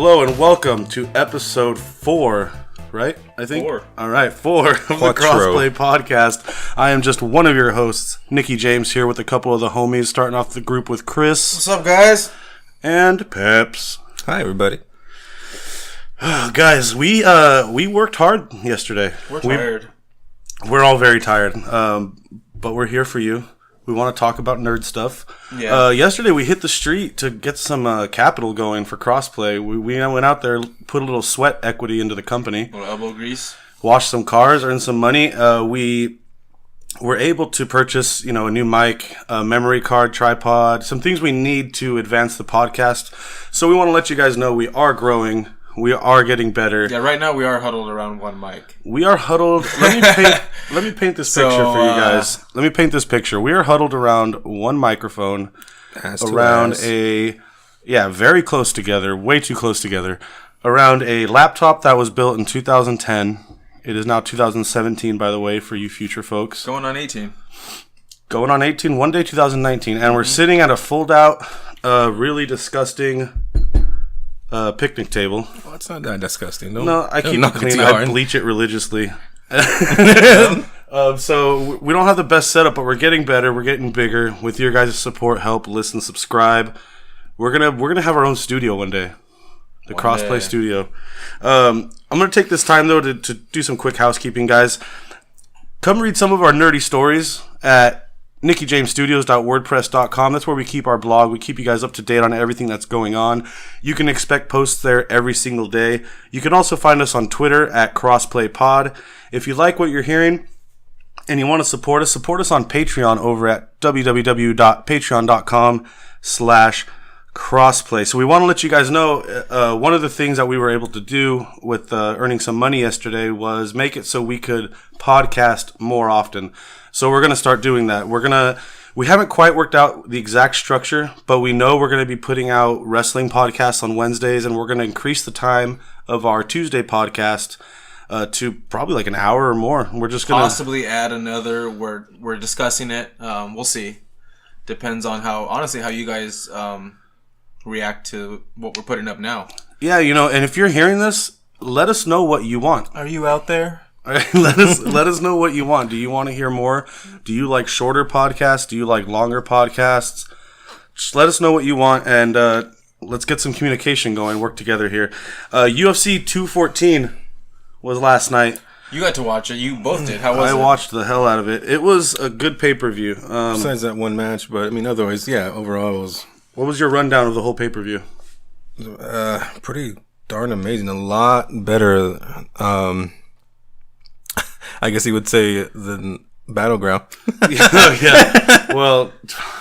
Hello and welcome to episode 4, right? I think 4. All right, 4 of the Crossplay Podcast. I am just one of your hosts, Nicky James, here with a couple of the homies, starting off the group with Chris. What's up, guys? And Peps. Hi, everybody. Guys, we worked hard yesterday. We're tired. We're all very tired, but we're here for you. We want to talk about nerd stuff. Yeah. Yesterday we hit the street to get some capital going for Crossplay. We went out there, put a little sweat equity into the company. A little elbow grease. Washed some cars, earned some money. We were able to purchase, a new mic, a memory card, tripod, some things we need to advance the podcast. So we want to let you guys know we are growing. We are getting better. Yeah, right now we are huddled around one mic. We are huddled. Let me paint this picture for you guys. Let me paint this picture. We are huddled around one microphone, very close together, way too close together, around a laptop that was built in 2010. It is now 2017, by the way, for you future folks. Going on 18. Going on 18, one day 2019. And we're sitting at a fold-out, really disgusting picnic table. Oh, it's not that disgusting. No, I keep it clean. I bleach it religiously. So we don't have the best setup, but we're getting better. We're getting bigger. With your guys' support, help, listen, subscribe. We're gonna have our own studio one day, the Crossplay Studio. I'm gonna take this time though to do some quick housekeeping, guys. Come read some of our nerdy stories at NickyJamesStudios.wordpress.com. That's where we keep our blog. We keep you guys up to date on everything that's going on. You can expect posts there every single day. You can also find us on Twitter at CrossPlayPod. If you like what you're hearing and you want to support us on Patreon over at www.patreon.com/crossplay. So we want to let you guys know one of the things that we were able to do with earning some money yesterday was make it so we could podcast more often. So we're going to start doing that. We haven't quite worked out the exact structure, but we know we're going to be putting out wrestling podcasts on Wednesdays, and we're going to increase the time of our Tuesday podcast to probably like an hour or more. We're just going to possibly add another. We're discussing it. We'll see. Depends on how you guys react to what we're putting up now. Yeah, and if you're hearing this, let us know what you want. Are you out there? Let us know what you want. Do you want to hear more? Do you like shorter podcasts? Do you like longer podcasts? Just let us know what you want, and let's get some communication going. Work together here. UFC 214 was last night. You got to watch it. You both did. How was it? I watched the hell out of it. It was a good pay-per-view. Besides that one match, but I mean, otherwise, yeah, overall it was... What was your rundown of the whole pay-per-view? Pretty darn amazing. A lot better... I guess he would say the Battleground. Yeah. Well,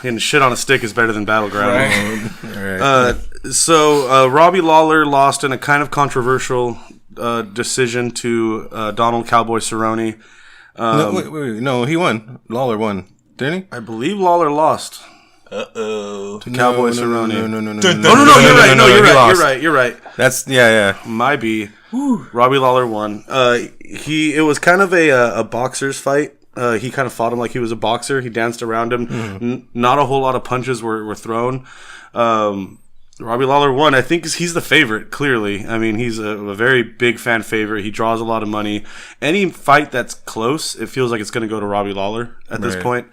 getting shit on a stick is better than Battleground. Right. So Robbie Lawler lost in a kind of controversial decision to Donald Cowboy Cerrone. No, he won. Lawler won, didn't he? I believe Lawler lost. To Cowboy Cerrone. No. No, you're right. That's yeah. My B. Robbie Lawler won. It was kind of a boxer's fight. He kind of fought him like he was a boxer. He danced around him. Mm-hmm. Not a whole lot of punches were thrown. Robbie Lawler won. I think he's the favorite, clearly. I mean, he's a very big fan favorite. He draws a lot of money. Any fight that's close, it feels like it's going to go to Robbie Lawler at this point.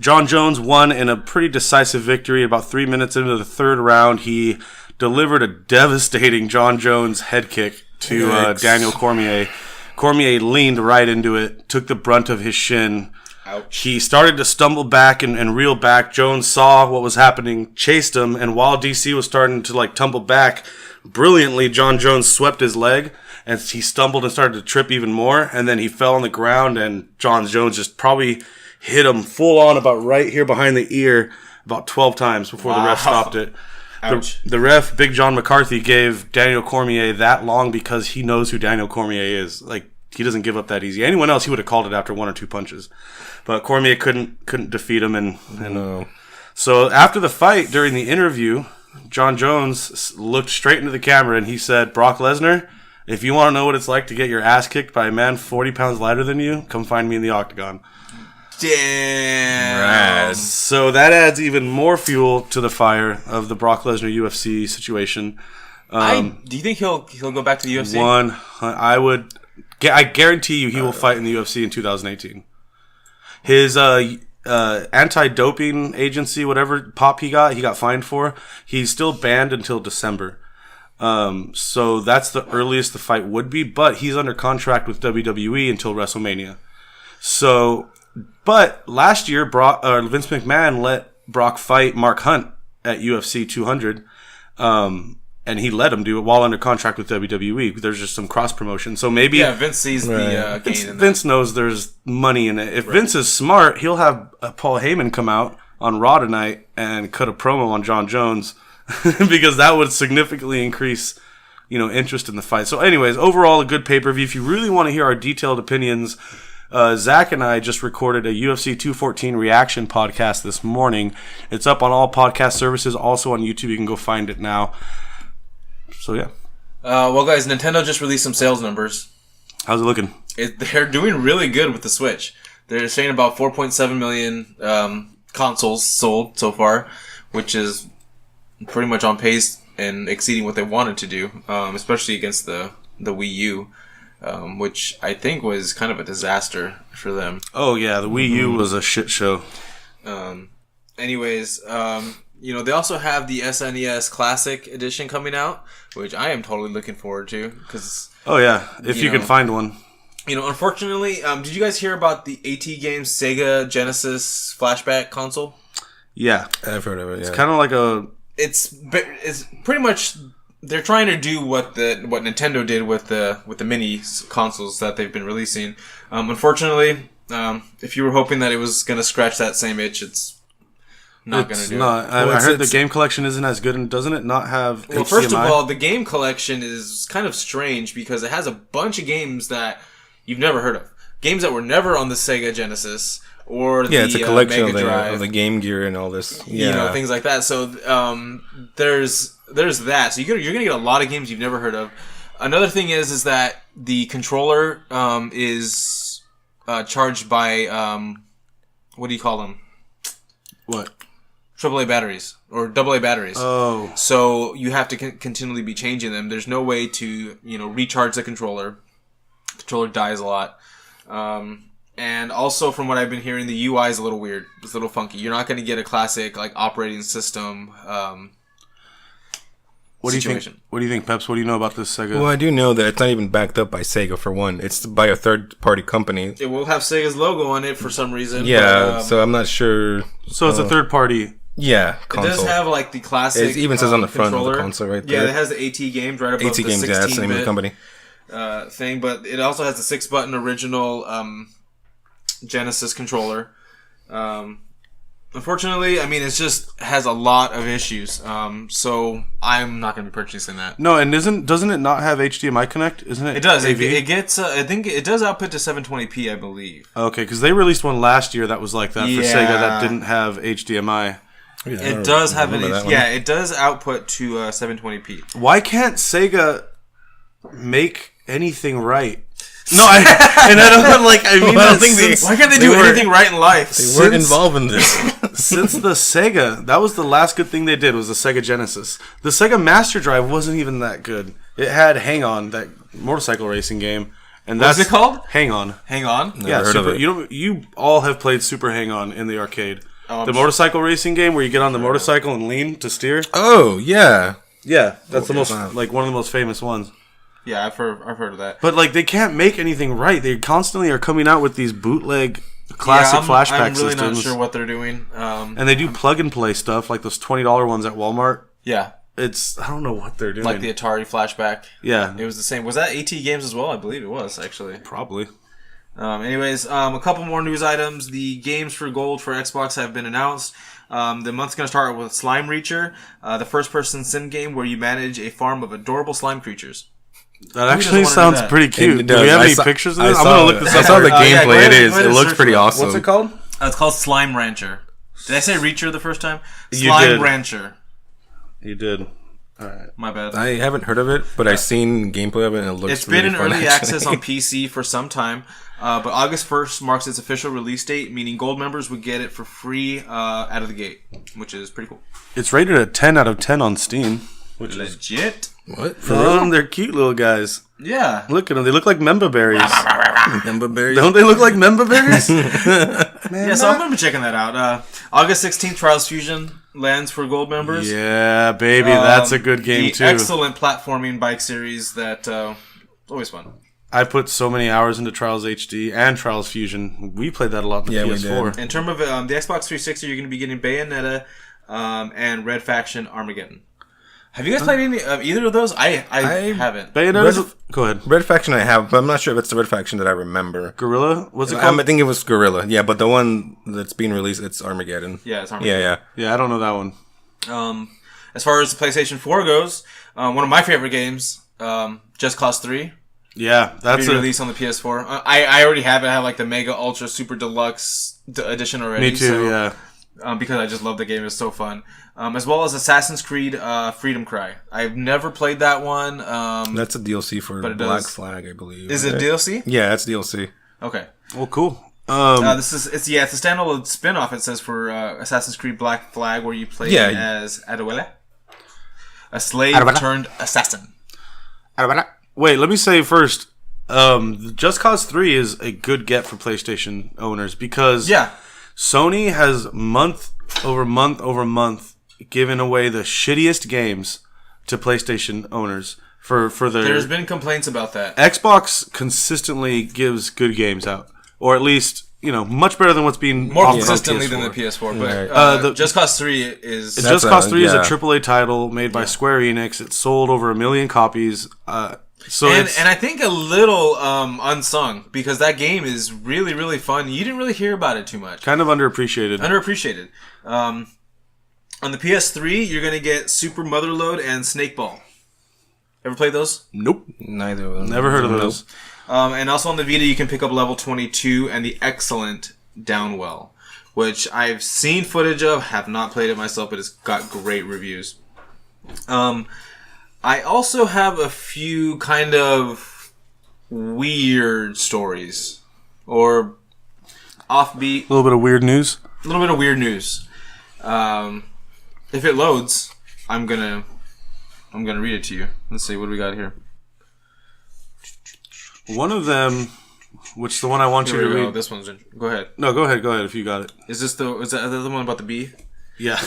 John Jones won in a pretty decisive victory. About 3 minutes into the third round, he delivered a devastating John Jones head kick to Daniel Cormier. Cormier leaned right into it, took the brunt of his shin. Ouch. He started to stumble back and reel back. Jones saw what was happening, chased him, and while DC was starting to tumble back, brilliantly John Jones swept his leg, and he stumbled and started to trip even more, and then he fell on the ground, and John Jones just probably hit him full on about right here behind the ear about 12 times before the ref stopped it. The ref, Big John McCarthy, gave Daniel Cormier that long because he knows who Daniel Cormier is. He doesn't give up that easy. Anyone else, he would have called it after 1 or 2 punches. But Cormier couldn't defeat him. And so after the fight, during the interview, John Jones looked straight into the camera and he said, "Brock Lesnar, if you want to know what it's like to get your ass kicked by a man 40 pounds lighter than you, come find me in the octagon." Damn. Right. So that adds even more fuel to the fire of the Brock Lesnar UFC situation. Do you think he'll go back to the UFC? I guarantee you he will fight in the UFC in 2018. His anti-doping agency, whatever pop he got fined for, he's still banned until December. So that's the earliest the fight would be, but he's under contract with WWE until WrestleMania. So, but last year, Vince McMahon let Brock fight Mark Hunt at UFC 200, and he let him do it while under contract with WWE. There's just some cross promotion, so maybe Vince sees the gain in that. Vince knows there's money in it. If Vince is smart, he'll have Paul Heyman come out on Raw tonight and cut a promo on Jon Jones because that would significantly increase, interest in the fight. So, anyways, overall a good pay-per-view. If you really want to hear our detailed opinions, Zach and I just recorded a UFC 214 reaction podcast this morning. It's up on all podcast services, also on YouTube. You can go find it now. So, yeah. Well, guys, Nintendo just released some sales numbers. How's it looking? They're doing really good with the Switch. They're saying about 4.7 million consoles sold so far, which is pretty much on pace and exceeding what they wanted to do, especially against the Wii U, which I think was kind of a disaster for them. Oh, yeah, the Wii U was a shit show. Anyways, they also have the SNES Classic Edition coming out, which I am totally looking forward to. Oh, yeah, if you can find one. Unfortunately, did you guys hear about the AT Games Sega Genesis flashback console? Yeah. I've heard of it, yeah. It's kind of like a... It's pretty much... They're trying to do what Nintendo did with the mini consoles that they've been releasing. Unfortunately, if you were hoping that it was going to scratch that same itch, it's not going to do it. I heard the game collection isn't as good, and doesn't it not have HDMI? Well, first of all, the game collection is kind of strange because it has a bunch of games that you've never heard of. Games that were never on the Sega Genesis or the it's a collection Mega Drive. of the Game Gear and all this. Yeah. Things like that. So there's that. So you're going to get a lot of games you've never heard of. Another thing is that the controller is charged by, what do you call them? What? AAA batteries or AA batteries. Oh. So you have to continually be changing them. There's no way to, recharge the controller. The controller dies a lot. And also from what I've been hearing, the UI is a little weird. It's a little funky. You're not going to get a classic operating system situation. What do you think, Peps? What do you know about this Sega? Well, I do know that it's not even backed up by Sega, for one. It's by a third-party company. It will have Sega's logo on it for some reason. Yeah, but, so I'm not sure. So it's a third-party... Yeah, console. It does have the classic. It even says on the front controller. of the console right there. Yeah, it has the AT Games right above AT the Games, 16-bit that's the name of the company. Thing, but it also has the 6-button original Genesis controller. Unfortunately, it just has a lot of issues. So I'm not going to be purchasing that. No, and doesn't it not have HDMI connect? Isn't it? It does. AV? It gets. I think it does output to 720p, I believe. Okay, because they released one last year that was like that for Sega that didn't have HDMI. It does have an. It does output to 720p. Why can't Sega make anything right? No, I don't think why can't they do anything right in life? They weren't involved in this. Since the Sega, that was the last good thing they did, was the Sega Genesis. The Sega Master Drive wasn't even that good. It had Hang On, that motorcycle racing game, and What's it called? Hang On. Hang On. Never heard of it. You all have played Super Hang On in the arcade. The motorcycle racing game where you get on the motorcycle and lean to steer. Oh yeah, yeah, that's the most one of the most famous ones. Yeah, I've heard of that. But they can't make anything right. They constantly are coming out with these bootleg classic flashback systems. I'm really not sure what they're doing. And they do plug and play stuff like those $20 ones at Walmart. Yeah. I don't know what they're doing. Like the Atari flashback. Yeah. It was the same. Was that AT Games as well? I believe it was, actually. Probably. Anyways, a couple more news items. The games for gold for Xbox have been announced. The month's going to start with Slime Reacher, the first-person sim game where you manage a farm of adorable slime creatures. That actually sounds pretty cute. Do we have any pictures of this? I'm going to look this up. I saw the gameplay. It looks pretty awesome. What's it called? It's called Slime Rancher. Did I say Reacher the first time? You Slime did. Rancher. You did. All right. My bad. I haven't heard of it, but I've seen gameplay of it, and it looks. It's been really in fun, early actually. access on PC for some time. But August 1st marks its official release date, meaning gold members would get it for free out of the gate, which is pretty cool. It's rated a 10 out of 10 on Steam. Which is legit. What? For real? They're cute little guys. Yeah. Look at them. They look like member berries. Member berries? Don't they look like member berries? Man, Yeah, so I'm going to be checking that out. August 16th, Trials Fusion lands for gold members. Yeah, baby. That's a good game, too. Excellent platforming bike series that always fun. I put so many hours into Trials HD and Trials Fusion. We played that a lot in the PS4. In terms of the Xbox 360, you're going to be getting Bayonetta and Red Faction Armageddon. Have you guys played any of either of those? I haven't. Bayonetta? Go ahead. Red Faction I have, but I'm not sure if it's the Red Faction that I remember. Gorilla? What's it called? I think it was Gorilla. Yeah, but the one that's being released, it's Armageddon. Yeah, it's Armageddon. Yeah. Yeah, I don't know that one. As far as the PlayStation 4 goes, one of my favorite games, Just Cause 3. Yeah, that's released on the PS4. I already have it. I have like the Mega Ultra Super Deluxe edition already. Me too, yeah. Because I just love the game. It's so fun. As well as Assassin's Creed Freedom Cry. I've never played that one. That's a DLC for Black Flag, I believe. Is it DLC? Yeah, it's DLC. Okay. Well, cool. It's a standalone spin-off, it says, for Assassin's Creed Black Flag, where you play as Aduela, a slave turned assassin. Wait, let me say first, Just Cause 3 is a good get for PlayStation owners because Sony has month over month given away the shittiest games to PlayStation owners for their... There's been complaints about that. Xbox consistently gives good games out, or at least, much better than what's being more consistently than the PS4. But Just Cause 3 is... Just Cause 3 is a AAA title made by Square Enix. It sold over 1 million copies. And I think a little unsung, because that game is really, really fun. You didn't really hear about it too much. Kind of underappreciated. On the PS3, you're going to get Super Motherload and Snakeball. Ever played those? Nope. Neither of them. Never heard of those. And also on the Vita, you can pick up Level 22 and the excellent Downwell, which I've seen footage of, have not played it myself, but it's got great reviews. I also have a few kind of weird stories, or offbeat. A little bit of weird news. If it loads, I'm gonna read it to you. Let's see, what do we got here? One of them, which the one I want you to read. This one's go ahead. No, go ahead if you got it. Is that the one about the bee? Yeah.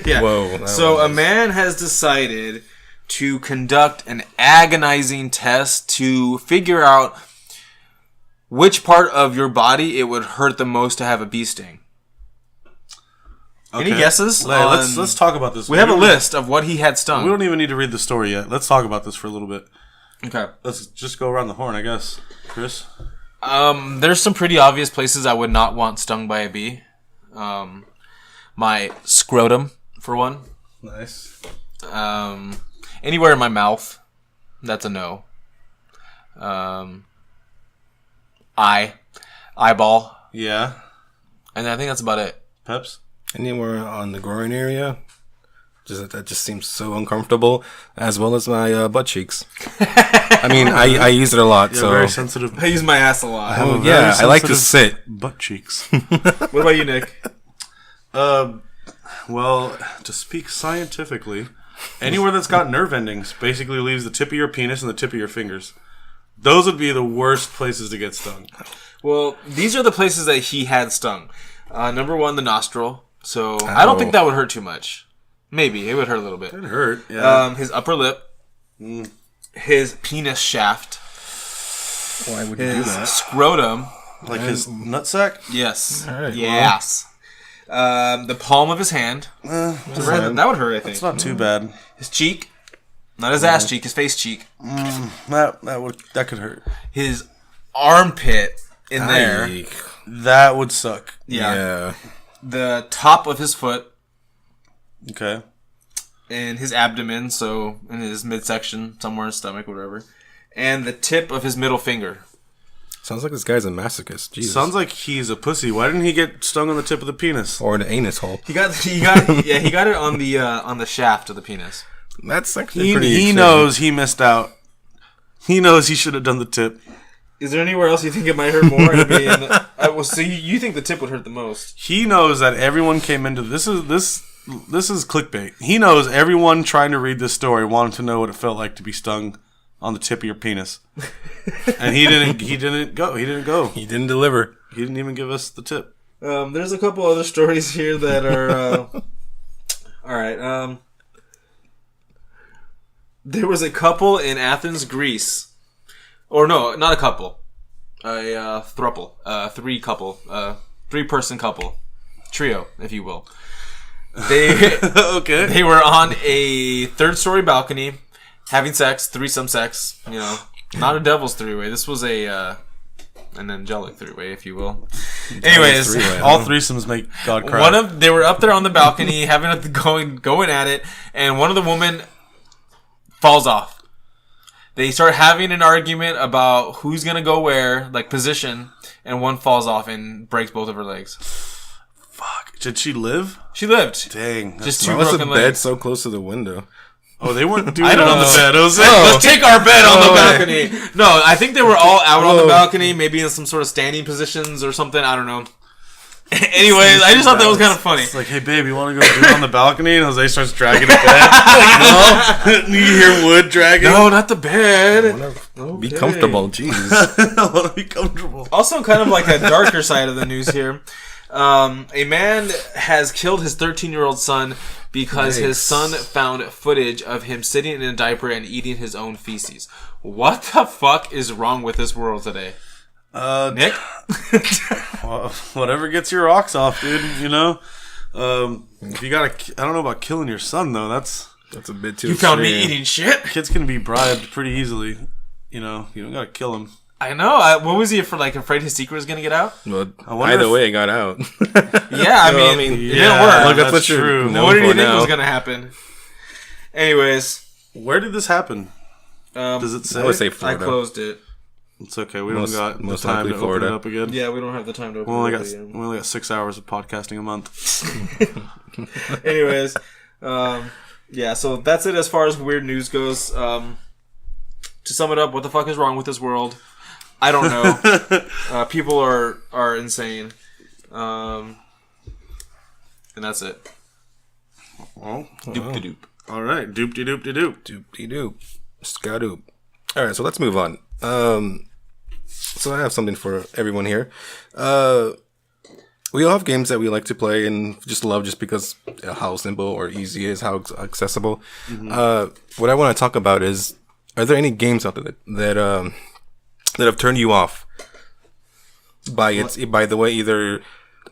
Yeah. Whoa. So a man has decided to conduct an agonizing test to figure out which part of your body it would hurt the most to have a bee sting. Okay. Any guesses? Let's talk about this. We have a list of what he had stung. We don't even need to read the story yet. Let's talk about this for a little bit. Okay. Let's just go around the horn, I guess. Chris? There's some pretty obvious places I would not want stung by a bee. My scrotum, for one. Nice. Anywhere in my mouth, that's a no. Eyeball. Yeah. And I think that's about it. Peps? Anywhere on the groin area. That just seems so uncomfortable, as well as my butt cheeks. I mean, I use it a lot, so very sensitive. I use my ass a lot. I like to sit. Butt cheeks. What about you, Nick? Well, to speak scientifically, anywhere that's got nerve endings basically leaves the tip of your penis and the tip of your fingers. Those would be the worst places to get stung. Well, these are the places that he had stung. Number one, the nostril. So I don't think that would hurt too much. Maybe it would hurt a little bit. It'd hurt. Yeah. His upper lip, his penis shaft. Why would you do that? Scrotum, like his nutsack. yes, right, yes. The palm of his hand. That would hurt. I think it's not too bad. His cheek, not his ass cheek, his face cheek. That could hurt. His armpit in there. That would suck. Yeah. The top of his foot. Okay. And his abdomen, so in his midsection, somewhere in his stomach, whatever. And the tip of his middle finger. Sounds like this guy's a masochist. Jesus. Sounds like he's a pussy. Why didn't he get stung on the tip of the penis or the anus hole? He got it on the shaft of the penis. That's actually pretty. He knows he missed out. He knows he should have done the tip. Is there anywhere else you think it might hurt more? So you think the tip would hurt the most? He knows that everyone came into this is clickbait. He knows everyone trying to read this story wanted to know what it felt like to be stung on the tip of your penis, and he didn't go. He didn't deliver. He didn't even give us the tip. There's a couple other stories here that are all right. There was a couple in Athens, Greece. Or no, not a couple. A throuple. Three-person couple. Trio, if you will. Okay. They were on a third-story balcony, having sex, threesome sex. You know, not a devil's three-way. This was an angelic three-way, if you will. Anyways, all threesomes make God cry. They were up there on the balcony, going at it, and one of the women falls off. They start having an argument about who's gonna go where, like position, and one falls off and breaks both of her legs. Fuck! Did she live? She lived. Dang! Just two Why was broken the bed legs. so close to the window? Oh, they weren't doing I don't it on know. the bed. Jose. Let's take our bed on the balcony. No, I think they were all out on the balcony, maybe in some sort of standing positions or something. I don't know. Anyways, I just thought that was kind of funny. It's like, hey, babe, you want to go do it on the balcony? And Jose starts dragging the bed. No. You hear wood dragging? No, not the bed. Be comfortable, jeez. I want to be comfortable. Also, kind of like a darker side of the news here. A man has killed his 13-year-old son because his son found footage of him sitting in a diaper and eating his own feces. What the fuck is wrong with this world today? Nick? Well, whatever gets your rocks off, dude. You know, if you gotta, I don't know about killing your son though. That's a bit too. You found me eating shit. Kids can be bribed pretty easily. You know, you don't gotta kill him. I know. What was he afraid his secret was gonna get out? Well, either way, it got out. Yeah, I mean, it didn't work. Look, that's true. What did you think was gonna happen? Anyways, where did this happen? Does it say? I would say Florida. I closed it. It's okay. We don't got the time to Florida. open it up again. Yeah, we don't have the time to open we it up again. only got 6 hours of podcasting a month. Anyways, yeah, so that's it as far as weird news goes. To sum it up, what the fuck is wrong with this world? I don't know. People are insane. And that's it. Well, Doop-de-doop. all right. Doop-de-doop-de-doop. Doop-de-doop. Skadoop. All right, so let's move on. So I have something for everyone here. We all have games that we like to play and just love just because how simple or easy it is, how accessible. Mm-hmm. What I want to talk about is, are there any games out there that have turned you off by the way either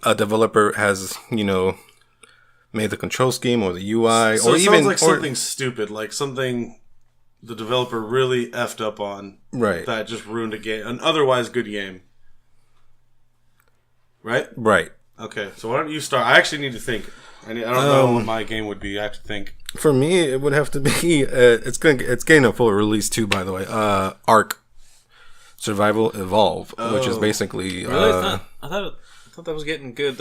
a developer has, made the control scheme or the UI, So or it even sounds like something stupid, like something the developer really effed up on, right? That just ruined a game, an otherwise good game, right? Right. Okay, so why don't you start? I actually need to think. I don't know what my game would be. I have to think. For me, it would have to be. It's getting a full release too, by the way. Ark Survival Evolve, which is basically. Really? I thought that was getting good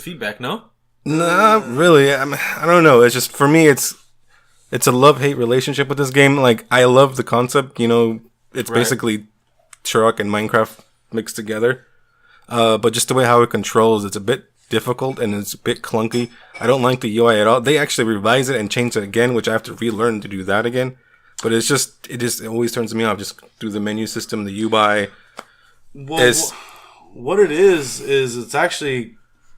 feedback. No. Not really. I don't know. It's just for me. It's a love-hate relationship with this game. Like, I love the concept. It's basically Turok and Minecraft mixed together. But just the way how it controls, it's a bit difficult and it's a bit clunky. I don't like the UI at all. They actually revise it and change it again, which I have to relearn to do that again. But it always turns me off just through the menu system, the UI. Well, what it is it's actually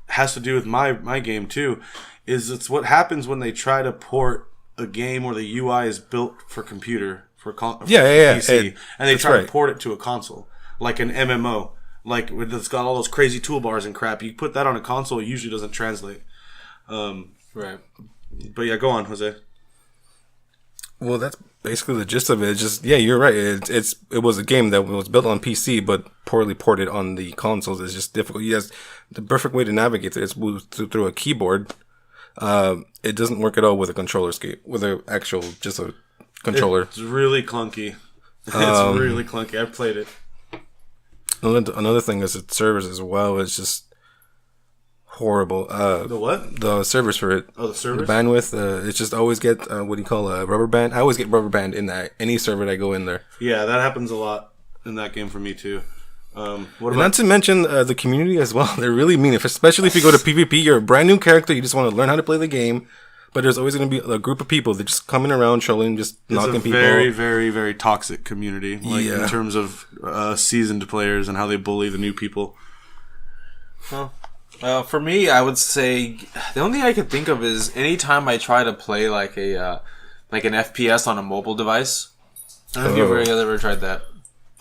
has to do with my game too. It's what happens when they try to port a game where the UI is built for computer for PC, and they try to port it to a console, like an MMO, like it's got all those crazy toolbars and crap. You put that on a console, it usually doesn't translate. Right. But yeah, go on, Jose. Well, that's basically the gist of it. It's just, yeah, you're right. It was a game that was built on PC but poorly ported on the consoles. It's just difficult. Yes, the perfect way to navigate it is through a keyboard. It doesn't work at all with a controller scheme, with just a controller. It's really clunky. It's really clunky. I've played it. Another thing is its servers as well. It's just horrible. The what? The servers for it. Oh, the servers? The bandwidth. It's just always get, what do you call a rubber band? I always get rubber band in any server that I go in there. Yeah, that happens a lot. in that game for me too. Not to mention the community as well. They're really mean. Especially if you go to PvP, you're a brand new character. You just want to learn how to play the game. But there's always going to be a group of people that just coming around, trolling, just knocking people. It's a very, very, very toxic community. In terms of seasoned players and how they bully the new people. Well, for me, I would say the only thing I could think of is anytime I try to play like an FPS on a mobile device. I don't know if you've ever tried that.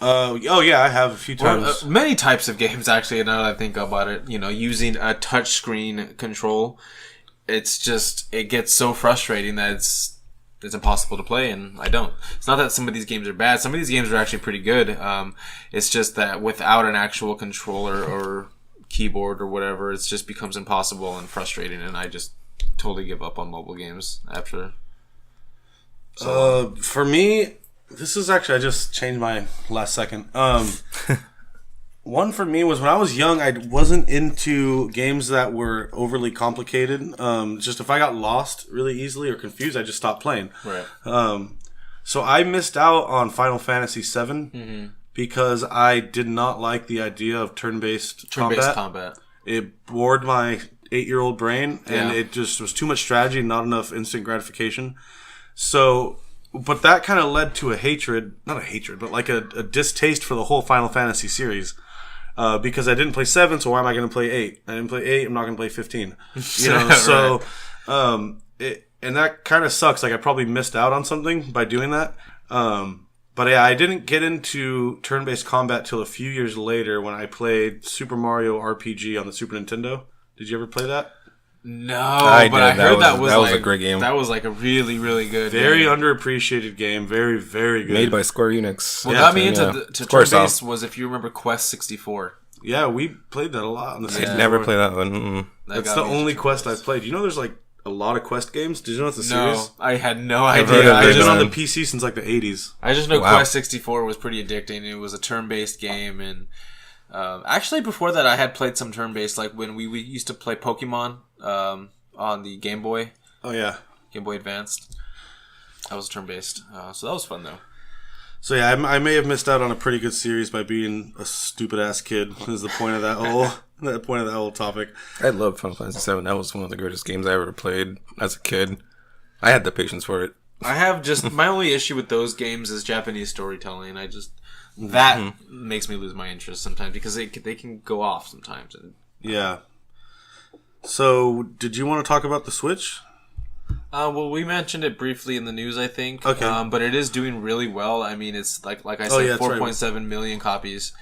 Yeah, I have a few times. Many types of games, actually, now that I think about it. Using a touchscreen control, it gets so frustrating that it's impossible to play, and I don't. It's not that some of these games are bad. Some of these games are actually pretty good. It's just that without an actual controller or keyboard or whatever, it just becomes impossible and frustrating, and I just totally give up on mobile games after. For me, this is actually, I just changed my last second. One for me was when I was young, I wasn't into games that were overly complicated. Just if I got lost really easily or confused, I just stopped playing. Right. So I missed out on Final Fantasy VII because I did not like the idea of turn-based combat. It bored my 8-year-old brain, and it just was too much strategy and not enough instant gratification. So, but that kind of led to not a hatred, but like a distaste for the whole Final Fantasy series. Because I didn't play 7, so why am I going to play 8? I didn't play 8, I'm not going to play 15. So, and that kind of sucks. Like, I probably missed out on something by doing that. But yeah, I didn't get into turn-based combat till a few years later when I played Super Mario RPG on the Super Nintendo. Did you ever play that? No, I heard that was a great game. That was like a really, really good Very game. underappreciated game. Very, very good. Made by Square Enix. What got me into turn-based was, if you remember, Quest 64. Yeah, we played that a lot on the 64. I never played that one. Mm-mm. That's the only Quest I've played. You know there's like a lot of Quest games? Did you know it's a series? No, I had no idea. I've been on the PC since like the 80s. I just know Quest 64 was pretty addicting. It was a turn-based game, and actually before that I had played some turn-based, like when we used to play Pokemon on the Game Boy. Oh yeah, Game Boy Advanced. That was turn-based, so that was fun though. So yeah, I may have missed out on a pretty good series by being a stupid ass kid. Is the point of that whole topic. I love Final Fantasy VII. That was one of the greatest games I ever played as a kid. I had the patience for it. I have just my only issue with those games is Japanese storytelling. Makes me lose my interest sometimes because they can go off sometimes. Yeah. So, did you want to talk about the Switch? Well, we mentioned it briefly in the news, I think. Okay. But it is doing really well. I mean, it's like I said, 4.7 million copies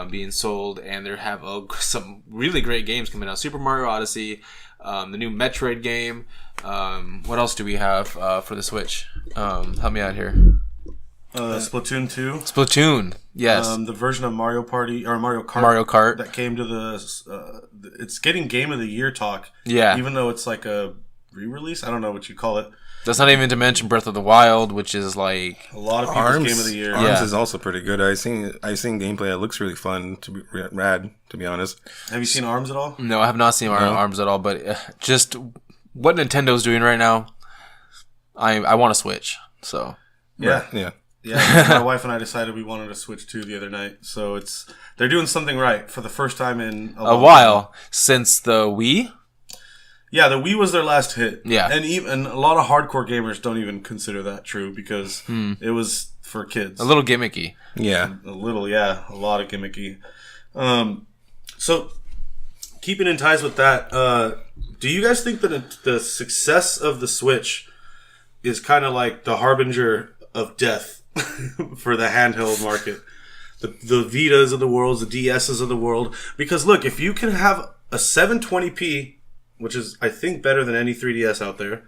being sold, and there have some really great games coming out. Super Mario Odyssey, the new Metroid game. What else do we have for the Switch? Help me out here. Splatoon 2. Splatoon, yes. The version of Mario Party or Mario Kart that came to it's getting Game of the Year talk. Yeah. Even though it's like a re-release, I don't know what you call it. That's not even to mention Breath of the Wild, which is like a lot of people's Game of the Year. ARMS is also pretty good. I seen gameplay. It looks really fun. To be rad, to be honest. Have you seen ARMS at all? No, I have not seen ARMS at all. But just what Nintendo's doing right now, I want to Switch. So yeah. My wife and I decided we wanted to Switch 2 the other night. So they're doing something right for the first time in a while since the Wii. Yeah, the Wii was their last hit. Yeah. And a lot of hardcore gamers don't even consider that true because it was for kids. A little gimmicky. Yeah. A lot of gimmicky. So, keeping in ties with that, do you guys think that the success of the Switch is kind of like the harbinger of death for the handheld market? The Vitas of the world, the DSs of the world. Because look, if you can have a 720p, which is, I think, better than any 3DS out there,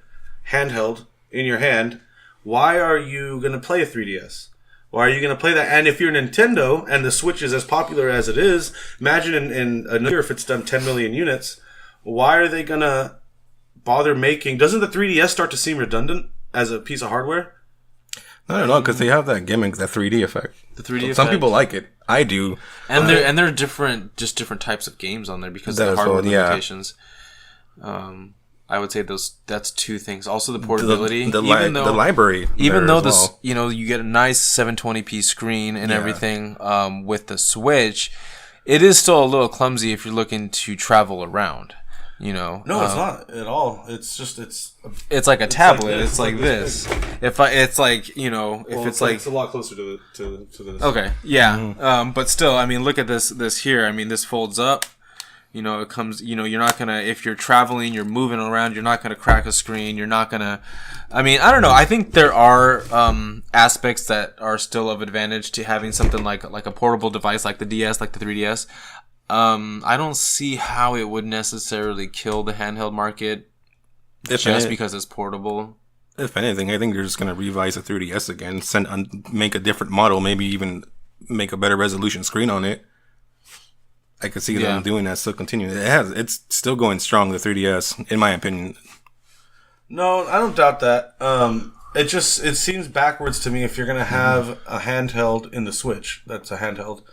handheld, in your hand, why are you going to play a 3DS? Why are you going to play that? And if you're Nintendo, and the Switch is as popular as it is, imagine in a year if it's done 10 million units, why are they going to bother making... Doesn't the 3DS start to seem redundant as a piece of hardware? I don't know, because they have that gimmick, that 3D effect. The 3D effect. Some people like it. I do. And there are different types of games on there because of the hardware limitations. I would say that's two things. Also the portability. The library. Even though well. you get a nice 720p screen and everything with the Switch, it is still a little clumsy if you're looking to travel around. No, it's not at all. It's just it's like a tablet. It's like this. It's a lot closer to this. Okay, yeah. But still, I mean, look at this here. I mean, this folds up. It comes, you're not going to, if you're traveling, you're moving around, you're not going to crack a screen. You're not going to, I mean, I don't know. I think there are aspects that are still of advantage to having something like a portable device like the DS, like the 3DS. I don't see how it would necessarily kill the handheld market because it's portable. If anything, I think they're just going to revise the 3DS again, make a different model, maybe even make a better resolution screen on it. I could see them doing that, still continuing. It's still going strong, the 3DS, in my opinion. No, I don't doubt that. It seems backwards to me if you're going to have a handheld in the Switch. That's a handheld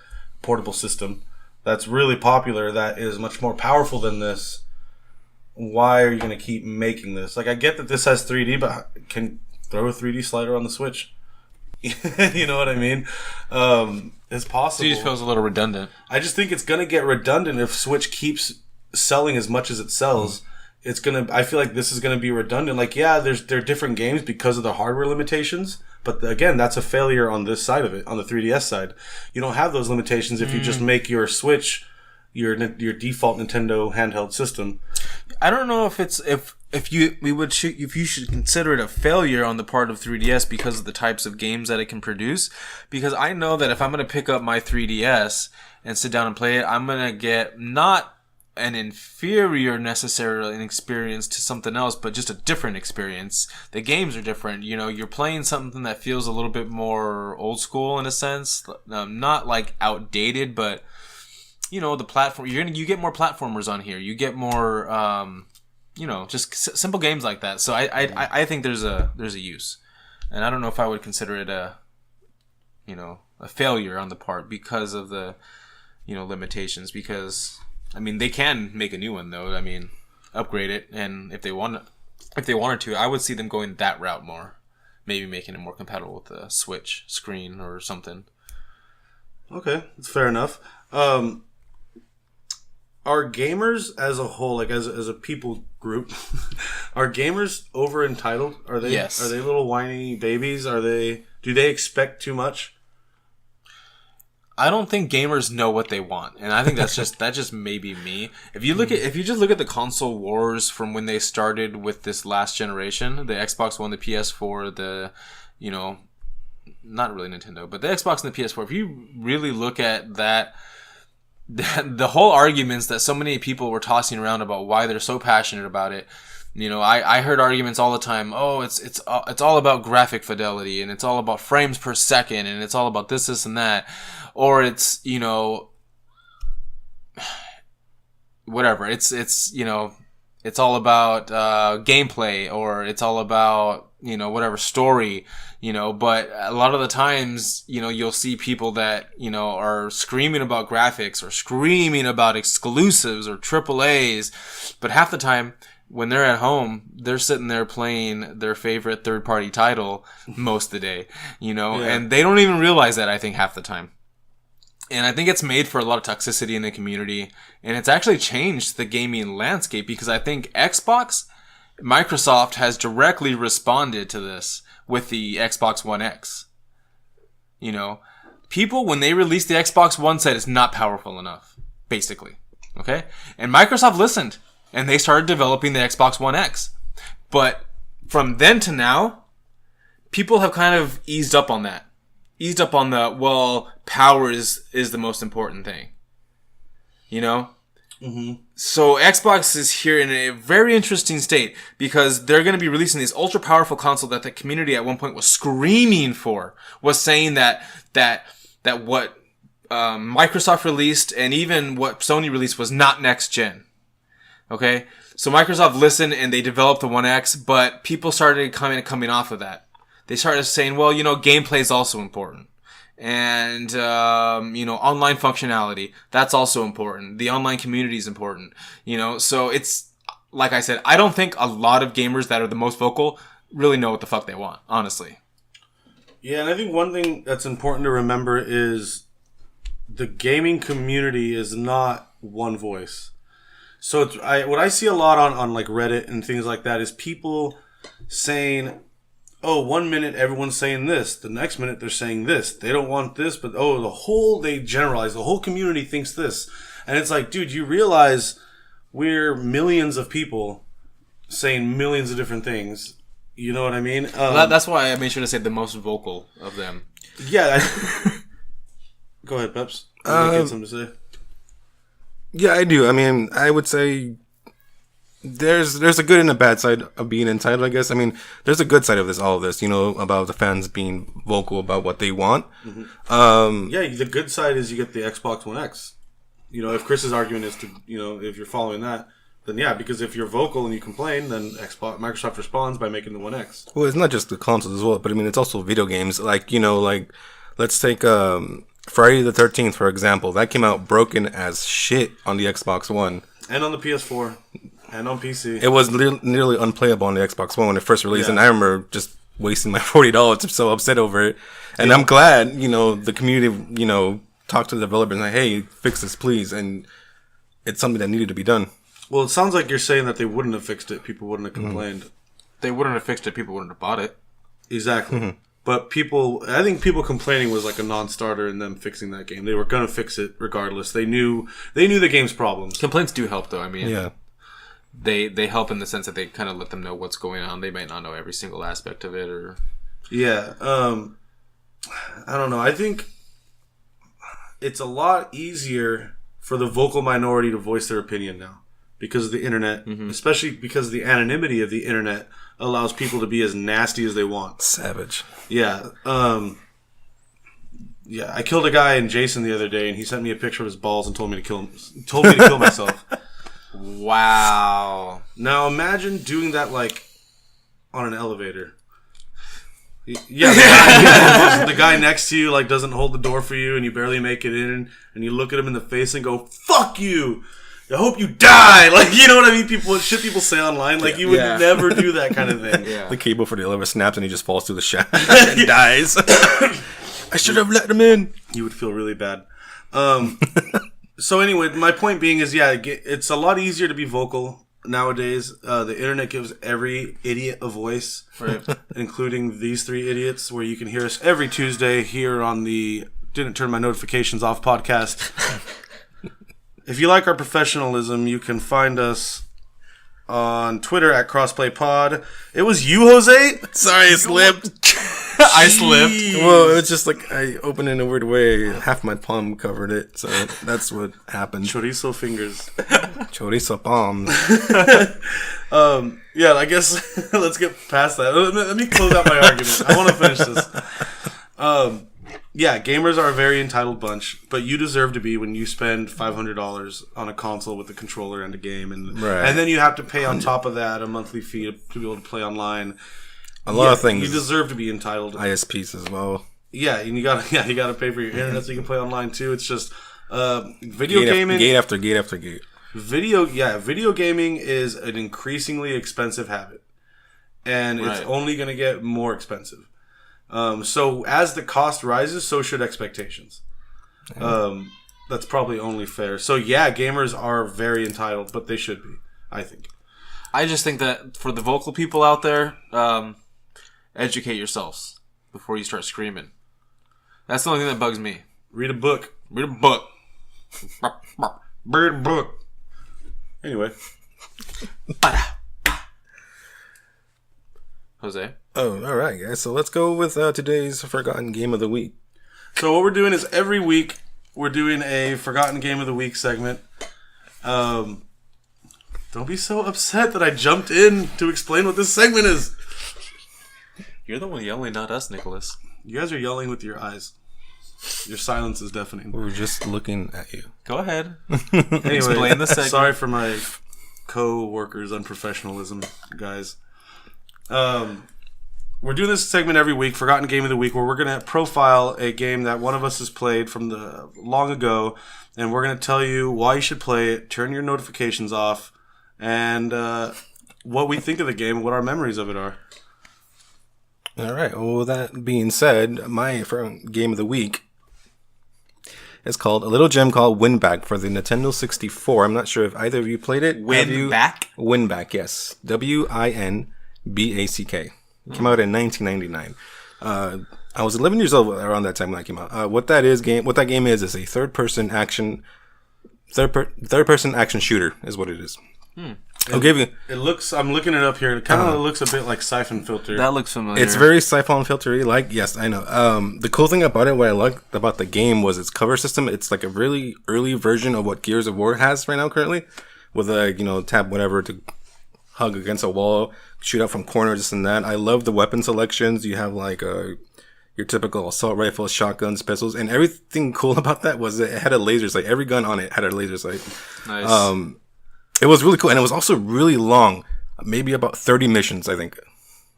portable system that's really popular, that is much more powerful than this. Why are you going to keep making this? Like, I get that this has 3D, but can throw a 3D slider on the Switch. You know what I mean? It's possible. It just feels a little redundant. I just think it's gonna get redundant if Switch keeps selling as much as it sells. I feel like this is gonna be redundant. Like, yeah, there are different games because of the hardware limitations, but again, that's a failure on this side of it, on the 3DS side. You don't have those limitations if you just make your Switch your default Nintendo handheld system. I don't know if you should consider it a failure on the part of 3DS because of the types of games that it can produce. Because I know that if I'm going to pick up my 3DS and sit down and play it, I'm going to get not an inferior necessarily experience to something else, but just a different experience. The games are different. You're playing something that feels a little bit more old school in a sense, not like outdated, but the platform. You get more platformers on here. You get more. Just simple games like that. So I think there's a use, and I don't know if I would consider it a failure on the part because of the limitations. Because I mean, they can make a new one though. I mean, upgrade it, and if they wanted to, I would see them going that route more. Maybe making it more compatible with the Switch screen or something. Okay, that's fair enough. Are gamers as a whole, like as a people group, are gamers over entitled? Are they? Yes. Are they little whiny babies? Do they expect too much? I don't think gamers know what they want, and I think that just may be me. If you just look at the console wars from when they started with this last generation, the Xbox One, the PS4, not really Nintendo, but the Xbox and the PS4. If you really look at that. The whole arguments that so many people were tossing around about why they're so passionate about it, I heard arguments all the time. Oh, it's all about graphic fidelity, and it's all about frames per second, and it's all about this, and that, or it's whatever. It's all about gameplay, or it's all about whatever story. But a lot of the times, you'll see people that, are screaming about graphics or screaming about exclusives or AAAs. But half the time, when they're at home, they're sitting there playing their favorite third-party title most of the day, and they don't even realize that, I think, half the time. And I think it's made for a lot of toxicity in the community. And it's actually changed the gaming landscape because I think Microsoft has directly responded to this with the Xbox One X. People, when they released the Xbox One, said it's not powerful enough, basically. Okay? And Microsoft listened, and they started developing the Xbox One X. But from then to now, people have kind of eased up on that. Eased up on power is the most important thing. Mm-hmm. So Xbox is here in a very interesting state because they're going to be releasing this ultra powerful console that the community at one point was screaming for, was saying that what Microsoft released and even what Sony released was not next gen. Okay, so Microsoft listened and they developed the One X, but people started coming off of that. They started saying, gameplay is also important. And, online functionality, that's also important. The online community is important. So like I said, I don't think a lot of gamers that are the most vocal really know what the fuck they want, honestly. Yeah, and I think one thing that's important to remember is the gaming community is not one voice. So what I see a lot on like Reddit and things like that is people saying, oh, 1 minute everyone's saying this, the next minute they're saying this. They don't want this, but they generalize. The whole community thinks this. And it's like, dude, you realize we're millions of people saying millions of different things. You know what I mean? That's why I made sure to say the most vocal of them. Yeah. Go ahead, Peps. You got something to say? Yeah, I do. I mean, I would say there's a good and a bad side of being entitled, I guess. I mean, there's a good side of all of this, about the fans being vocal about what they want. Mm-hmm. The good side is you get the Xbox One X. If Chris's argument is to, if you're following that, then yeah, because if you're vocal and you complain, then Microsoft responds by making the One X. Well, it's not just the consoles as well, but I mean, it's also video games. Like, let's take Friday the 13th, for example. That came out broken as shit on the Xbox One. And on the PS4. And on PC. It was nearly unplayable on the Xbox One when it first released, and I remember just wasting my $40. I'm so upset over it. And I'm glad, the community, talked to the developers and like, hey, fix this, please. And it's something that needed to be done. Well, it sounds like you're saying that they wouldn't have fixed it. People wouldn't have complained. They wouldn't have fixed it. People wouldn't have bought it. Exactly. Mm-hmm. But I think people complaining was like a non-starter in them fixing that game. They were going to fix it regardless. They knew the game's problems. Complaints do help, though. I mean, yeah. They help in the sense that they kind of let them know what's going on. They might not know every single aspect of it, or yeah. I don't know. I think it's a lot easier for the vocal minority to voice their opinion now because of the internet, especially because the anonymity of the internet allows people to be as nasty as they want. Savage. Yeah. Yeah. I killed a guy in Jason the other day, and he sent me a picture of his balls and told me to kill myself. Wow. Now imagine doing that like on an elevator. Yeah, the guy next to you like doesn't hold the door for you, and you barely make it in, and you look at him in the face and go, "Fuck you! I hope you die!" Like, you know what I mean? People say online, like you would never do that kind of thing. Yeah. The cable for the elevator snaps, and he just falls through the shaft and dies. I should have let him in. You would feel really bad. So anyway, my point being is, it's a lot easier to be vocal nowadays. The internet gives every idiot a voice, right? Including these three idiots, where you can hear us every Tuesday here on the Didn't Turn My Notifications Off podcast. If you like our professionalism, you can find us on Twitter at Crossplay Pod. It was you, Jose? Sorry, I slipped. I slipped. Well, it was just like I opened it in a weird way. Half my palm covered it, so that's what happened. Chorizo fingers. Chorizo palms. Yeah, I guess let's get past that. Let me close out my argument. I want to finish this. Yeah, gamers are a very entitled bunch, but you deserve to be when you spend $500 on a console with a controller and a game, and then you have to pay on top of that a monthly fee to be able to play online. A lot of things. You deserve to be entitled. ISPs as well. Yeah, and you gotta pay for your internet so you can play online too. It's just video gaming. Gate after gate after gate. Video gaming is an increasingly expensive habit, and it's only going to get more expensive. So as the cost rises, so should expectations. That's probably only fair. So gamers are very entitled, but they should be, I think. I just think that for the vocal people out there, educate yourselves before you start screaming. That's the only thing that bugs me. Read a book. Read a book. Read a book. Anyway. Jose? Oh, all right, guys. So let's go with today's Forgotten Game of the Week. So what we're doing is every week we're doing a Forgotten Game of the Week segment. Don't be so upset that I jumped in to explain what this segment is. You're the one yelling, not us, Nicholas. You guys are yelling with your eyes. Your silence is deafening. We were just looking at you. Go ahead. Anyway, explain the segment. Sorry for my co-workers' unprofessionalism, guys. We're doing this segment every week, Forgotten Game of the Week, where we're going to profile a game that one of us has played from the long ago, and we're going to tell you why you should play it, turn your notifications off, and what we think of the game, what our memories of it are. All right. Well, that being said, my game of the week is called a little gem called Winback for the Nintendo 64. I'm not sure if either of you played it. Winback? Winback, yes. Winback. It came out in 1999. I was 11 years old around that time when that came out. What that game is a third person action shooter is what it is. I'll give you. It looks. I'm looking it up here. It kind of looks a bit like Siphon Filter. That looks familiar. It's very Siphon Filter-y. Like, yes, I know. The cool thing about it, what I liked about the game was its cover system. It's like a really early version of what Gears of War has right now currently, with tap whatever to hug against a wall, shoot out from corners, this and that. I love the weapon selections. You have like your typical assault rifles, shotguns, pistols, and everything cool about that was it had a laser sight. Every gun on it had a laser sight. Nice. It was really cool, and it was also really long. Maybe about 30 missions, I think.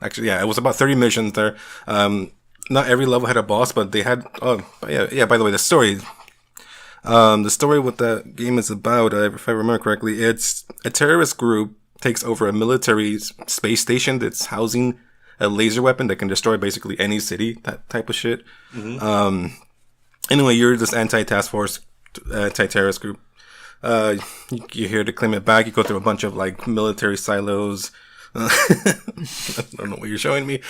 Actually, yeah, it was about 30 missions there. Not every level had a boss, but they had. Oh, yeah. By the way, the story. The story what the game is about, if I remember correctly, it's a terrorist group takes over a military space station that's housing a laser weapon that can destroy basically any city. That type of shit. Mm-hmm. Anyway, you're this anti-task force, anti-terrorist group. You're here to claim it back. You go through a bunch of like military silos. I don't know what you're showing me.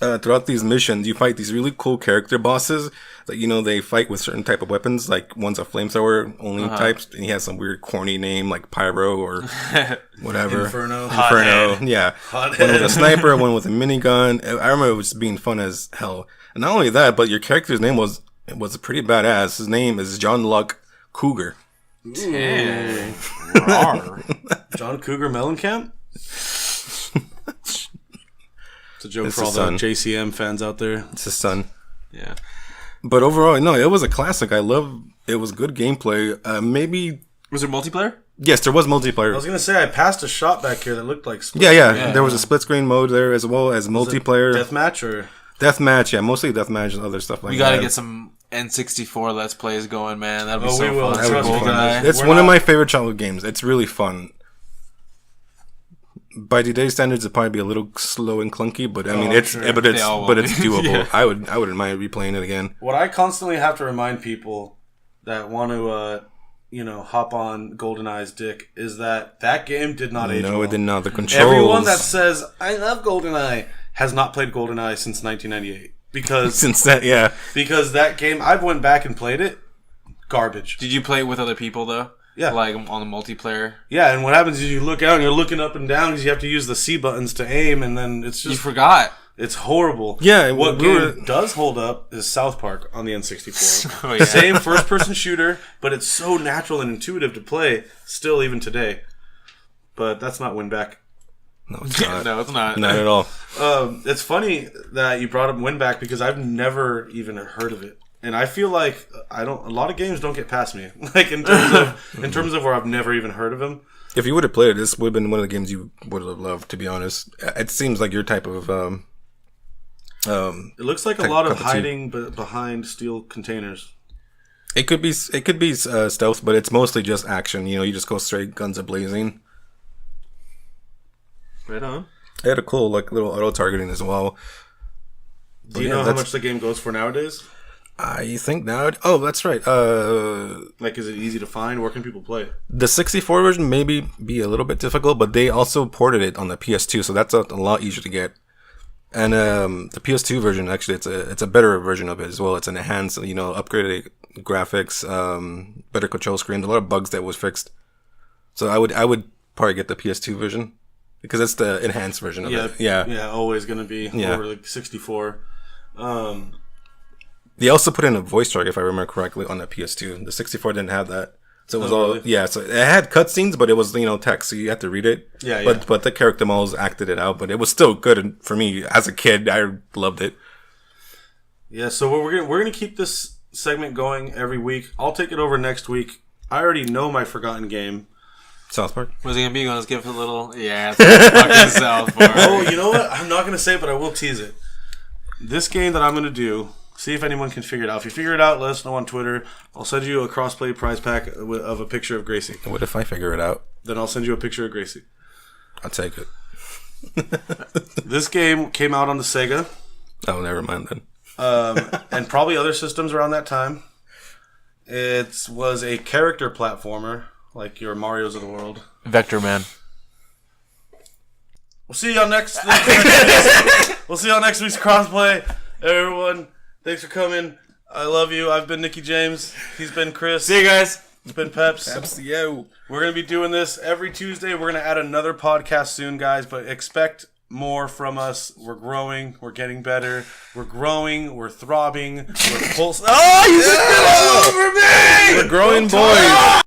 Throughout these missions, you fight these really cool character bosses that, they fight with certain type of weapons. Like one's a flamethrower only types, and he has some weird corny name like Pyro or whatever. Inferno. Yeah. One with a sniper, one with a minigun. I remember it was being fun as hell. And not only that, but your character's name was pretty badass. His name is John Luck Cougar. Yeah. John Cougar Mellencamp? It's a joke for all the JCM fans out there. It's his son. Yeah. But overall, no, it was a classic. It was good gameplay. Maybe... Was there multiplayer? Yes, there was multiplayer. I was going to say, I passed a shot back here that looked like split Yeah. There was a split screen mode there as well as multiplayer. Deathmatch or... Deathmatch, yeah. Mostly deathmatch and other stuff like that. We got to get some N64 Let's Plays going, man. That'd be so will. fun. That would be fun. It's one of my favorite childhood games. It's really fun. By today's standards, it'd probably be a little slow and clunky, but I mean, it's doable. Yeah. I wouldn't mind replaying it again. What I constantly have to remind people that want to, hop on GoldenEye's dick is that game did not age well. No, it did not. The controls. Everyone that says I love GoldenEye has not played GoldenEye since 1998 because because that game I've went back and played it, garbage. Did you play it with other people though? Yeah. Like on the multiplayer? Yeah, and what happens is you look out and you're looking up and down because you have to use the C buttons to aim, and then it's just... You forgot. It's horrible. Yeah. What game does hold up is South Park on the N64. Oh, yeah. Same first-person shooter, but it's so natural and intuitive to play, still even today. But that's not Winback. No, it's not. No, it's not. Not at all. It's funny that you brought up Winback because I've never even heard of it. And I feel like a lot of games don't get past me. Like in terms of where I've never even heard of them. If you would have played it, this would have been one of the games you would have loved, to be honest. It seems like your type of it looks like a lot of hiding behind steel containers. It could be stealth, but it's mostly just action. You just go straight guns a-blazing. Right on. It had a cool little auto targeting as well. Do you know how much the game goes for nowadays? I think now... Oh, that's right. Is it easy to find? Where can people play it? The 64 version may be a little bit difficult, but they also ported it on the PS2, so that's a lot easier to get. And the PS2 version, actually, it's a better version of it as well. It's an enhanced, upgraded graphics, better control screen, a lot of bugs that was fixed. So I would probably get the PS2 version because it's the enhanced version of it. Yeah, always going to be over 64. They also put in a voice track, if I remember correctly, on the PS2. The 64 didn't have that. So it was all... Really? Yeah, so it had cutscenes, but it was, text, so you had to read it. But the character models acted it out, but it was still good. And for me, as a kid, I loved it. Yeah, so we're gonna keep this segment going every week. I'll take it over next week. I already know my forgotten game. South Park? Was it going to be? Let's give it a little... Yeah, it's fucking South Park. Oh, you know what? I'm not going to say it, but I will tease it. This game that I'm going to do See if anyone can figure it out. If you figure it out, let us know on Twitter. I'll send you a Crossplay prize pack of a picture of Gracie. What if I figure it out? Then I'll send you a picture of Gracie. I'll take it. This game came out on the Sega. Oh, never mind then. And probably other systems around that time. It was a character platformer, like your Marios of the world. Vector Man. We'll see you on next week's Crossplay. Everyone, thanks for coming. I love you. I've been Nicky James. He's been Chris. See you guys. It's been Peps. Yo. We're going to be doing this every Tuesday. We're going to add another podcast soon, guys, but expect more from us. We're growing. We're getting better. We're growing. We're throbbing. We're pulsing. Oh, you spit all over me! We're growing boys.